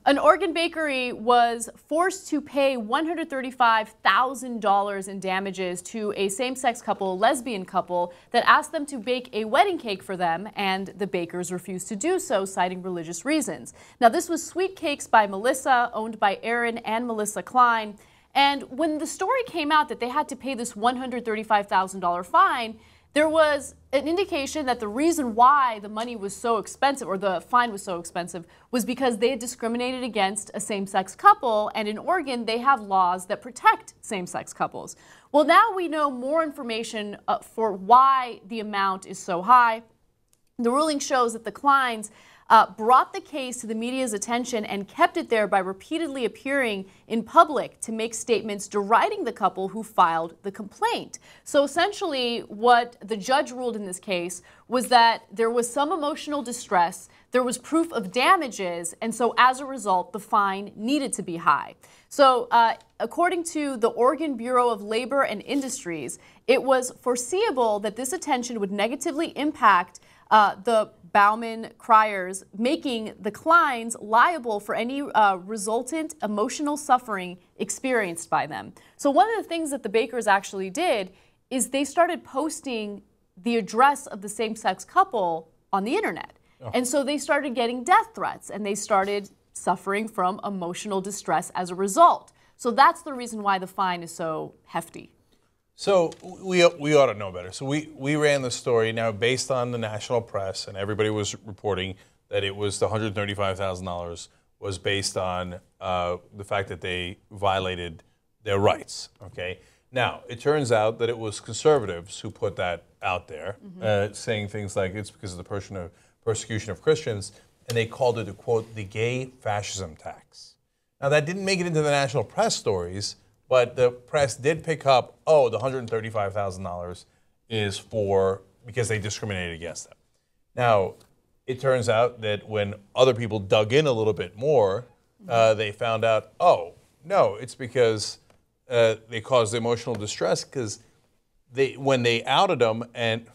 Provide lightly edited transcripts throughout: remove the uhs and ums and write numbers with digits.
An Oregon bakery was forced to pay $135,000 in damages to a same-sex couple, lesbian couple, that asked them to bake a wedding cake for them, and the bakers refused to do so, citing religious reasons. Now, this was Sweet Cakes by Melissa, owned by Aaron and Melissa Klein. And when the story came out that they had to pay this $135,000 fine, there was an indication that the reason why the money was so expensive, or the fine was so expensive, was because they had discriminated against a same-sex couple, and in Oregon they have laws that protect same-sex couples. Well, now we know more information for why the amount is so high. The ruling shows that the Kleins brought the case to the media's attention and kept it there by repeatedly appearing in public to make statements deriding the couple who filed the complaint. So essentially what the judge ruled in this case was that there was some emotional distress, there was proof of damages, and so as a result the fine needed to be high. So according to the Oregon Bureau of Labor and Industries, it was foreseeable that this attention would negatively impact the Bauman-Criers, making the Kleins liable for any resultant emotional suffering experienced by them. So one of the things that the bakers actually did is they started posting the address of the same-sex couple on the internet. Oh. And so they started getting death threats, and they started suffering from emotional distress as a result. So that's the reason why the fine is so hefty. So we ought to know better. So we ran the story now based on the national press, and everybody was reporting that it was the $135,000 was based on the fact that they violated their rights. Okay. Now it turns out that it was conservatives who put that out there, saying things like it's because of the persecution of Christians, and they called it, to quote, the gay fascism tax. Now that didn't make it into the national press stories. But the press did pick up, oh, the $135,000 is because they discriminated against them. Now, it turns out that when other people dug in a little bit more, they found out, oh, no, it's because they caused emotional distress because when they outed them, and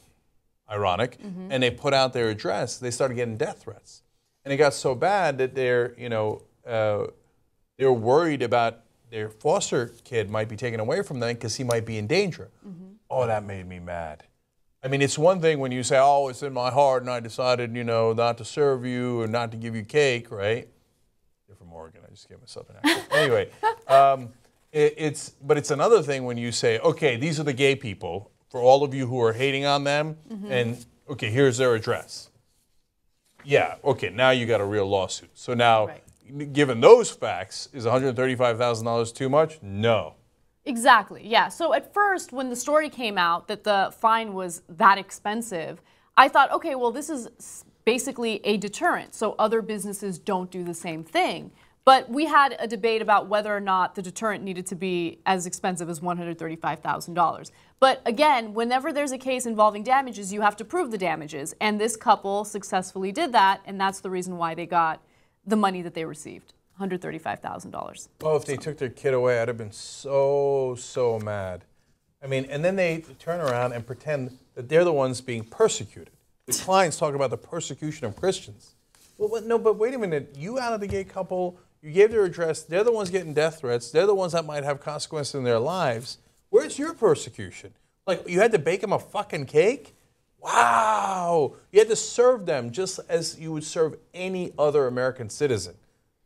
ironic, and they put out their address, they started getting death threats. And it got so bad that they're worried about their foster kid might be taken away from them because he might be in danger. Oh, that made me mad. I mean, it's one thing when you say, oh, it's in my heart and I decided, not to serve you or not to give you cake, right? You're from Oregon. I just gave myself an accent. Anyway, but it's another thing when you say, okay, these are the gay people, for all of you who are hating on them, and, okay, here's their address. Yeah, okay, now you got a real lawsuit. So now... Right. Given those facts, is $135,000 too much? No. Exactly, yeah. So at first, when the story came out that the fine was that expensive, I thought, okay, well, this is basically a deterrent, so other businesses don't do the same thing. But we had a debate about whether or not the deterrent needed to be as expensive as $135,000. But again, whenever there's a case involving damages, you have to prove the damages. And this couple successfully did that, and that's the reason why they got the money that they received, $135,000. Oh, if they took their kid away, I'd have been so mad. I mean, and then they turn around and pretend that they're the ones being persecuted. The Kleins talk about the persecution of Christians. Well, no, but wait a minute. You outed the gay couple. You gave their address. They're the ones getting death threats. They're the ones that might have consequences in their lives. Where's your persecution? Like, you had to bake them a fucking cake? Wow! You had to serve them just as you would serve any other American citizen.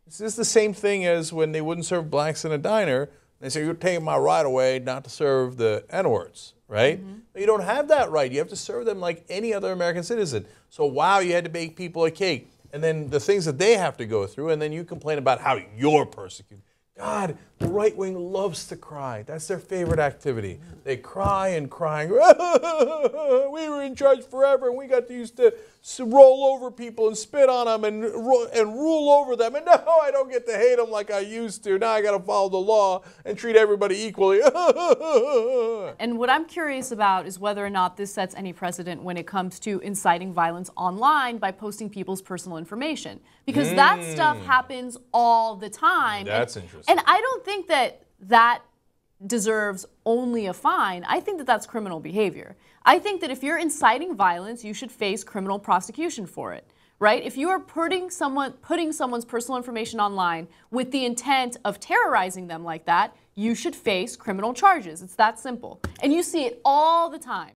This is the same thing as when they wouldn't serve blacks in a diner. They say, you're taking my right away not to serve the N-words, right? But you don't have that right. You have to serve them like any other American citizen. So, wow, you had to bake people a cake. And then the things that they have to go through, and then you complain about how you're persecuted. God, the right wing loves to cry. That's their favorite activity. They cry and cry. We were in charge forever, and we got used to roll over people and spit on them and rule over them. And now I don't get to hate them like I used to. Now I got to follow the law and treat everybody equally. And what I'm curious about is whether or not this sets any precedent when it comes to inciting violence online by posting people's personal information. Because that stuff happens all the time. That's interesting. And I don't think that that deserves only a fine. I think that that's criminal behavior. I think that if you're inciting violence, you should face criminal prosecution for it, right? If you are putting someone's personal information online with the intent of terrorizing them like that, you should face criminal charges. It's that simple. And you see it all the time.